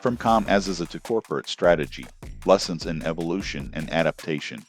From Kom Aziza to corporate strategy, lessons in evolution and adaptation.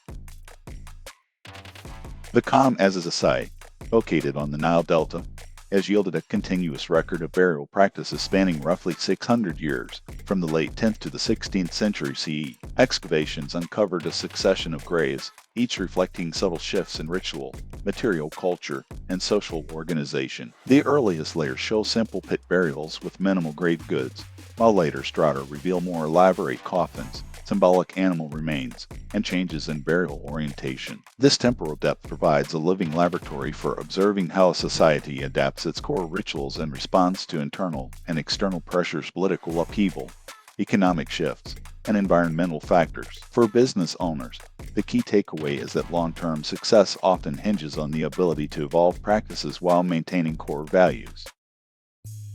The Kom Aziza site, located on the Nile Delta, has yielded a continuous record of burial practices spanning roughly 600 years, from the late 10th to the 16th century CE. Excavations uncovered a succession of graves, each reflecting subtle shifts in ritual, material culture, and social organization. The earliest layers show simple pit burials with minimal grave goods, while later strata reveal more elaborate coffins, symbolic animal remains, and changes in burial orientation. This temporal depth provides a living laboratory for observing how a society adapts its core rituals in response to internal and external pressures, political upheaval, economic shifts, and environmental factors. For business owners, the key takeaway is that long-term success often hinges on the ability to evolve practices while maintaining core values.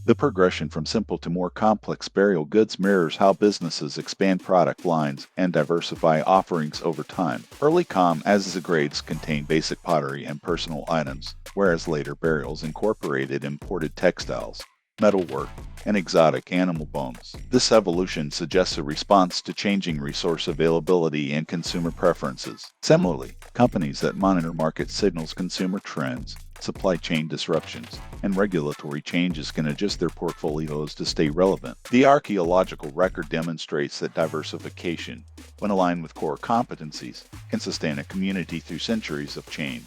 The progression from simple to more complex burial goods mirrors how businesses expand product lines and diversify offerings over time. Early Kom Aziza grades contained basic pottery and personal items, whereas later burials incorporated imported textiles, metalwork, and exotic animal bones. This evolution suggests a response to changing resource availability and consumer preferences. Similarly, companies that monitor market signals, consumer trends, supply chain disruptions, and regulatory changes can adjust their portfolios to stay relevant. The archaeological record demonstrates that diversification, when aligned with core competencies, can sustain a community through centuries of change.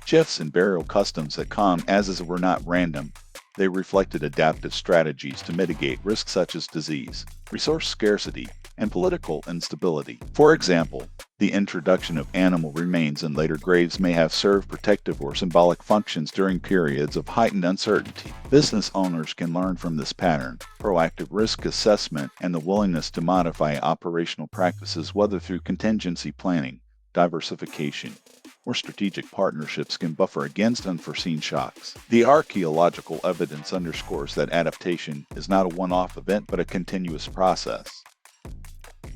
Shifts in burial customs at Kom Aziza were not random. They reflected adaptive strategies to mitigate risks such as disease, resource scarcity, and political instability. For example, the introduction of animal remains in later graves may have served protective or symbolic functions during periods of heightened uncertainty. Business owners can learn from this pattern, proactive risk assessment, and the willingness to modify operational practices, whether through contingency planning, diversification, or strategic partnerships, can buffer against unforeseen shocks. The archaeological evidence underscores that adaptation is not a one-off event but a continuous process.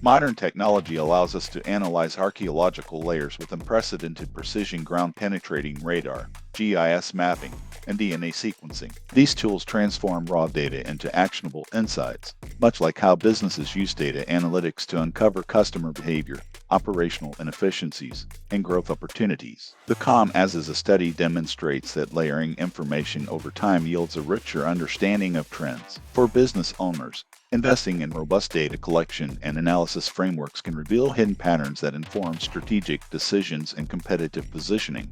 Modern technology allows us to analyze archaeological layers with unprecedented precision, ground-penetrating radar, GIS mapping, and DNA sequencing. These tools transform raw data into actionable insights, much like how businesses use data analytics to uncover customer behavior, operational inefficiencies, and growth opportunities. The Kom Aziza study demonstrates that layering information over time yields a richer understanding of trends. For business owners, investing in robust data collection and analysis frameworks can reveal hidden patterns that inform strategic decisions and competitive positioning.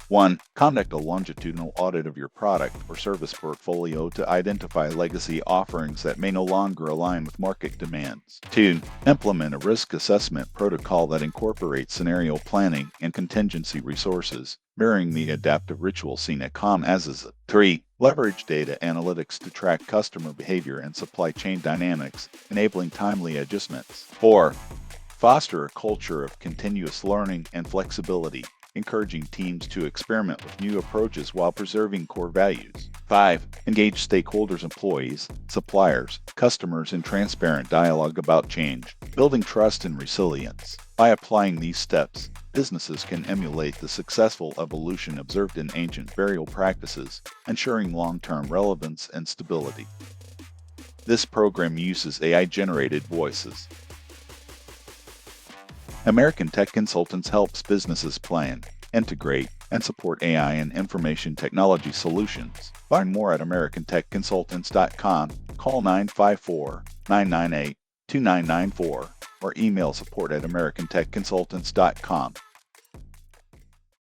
1. Conduct a longitudinal audit of your product or service portfolio to identify legacy offerings that may no longer align with market demands. 2. Implement a risk assessment protocol that incorporates scenario planning and contingency resources, mirroring the adaptive ritual seen at Kom Aziza. 3. Leverage data analytics to track customer behavior and supply chain dynamics, enabling timely adjustments. 4. Foster a culture of continuous learning and flexibility, encouraging teams to experiment with new approaches while preserving core values. 5. Engage stakeholders, employees, suppliers, customers in transparent dialogue about change, building trust and resilience. By applying these steps, businesses can emulate the successful evolution observed in ancient burial practices, ensuring long-term relevance and stability. This program uses AI-generated voices. American Tech Consultants helps businesses plan, integrate, and support AI and information technology solutions. Learn more at americantechconsultants.com, call 954-998-2994, or email support@americantechconsultants.com.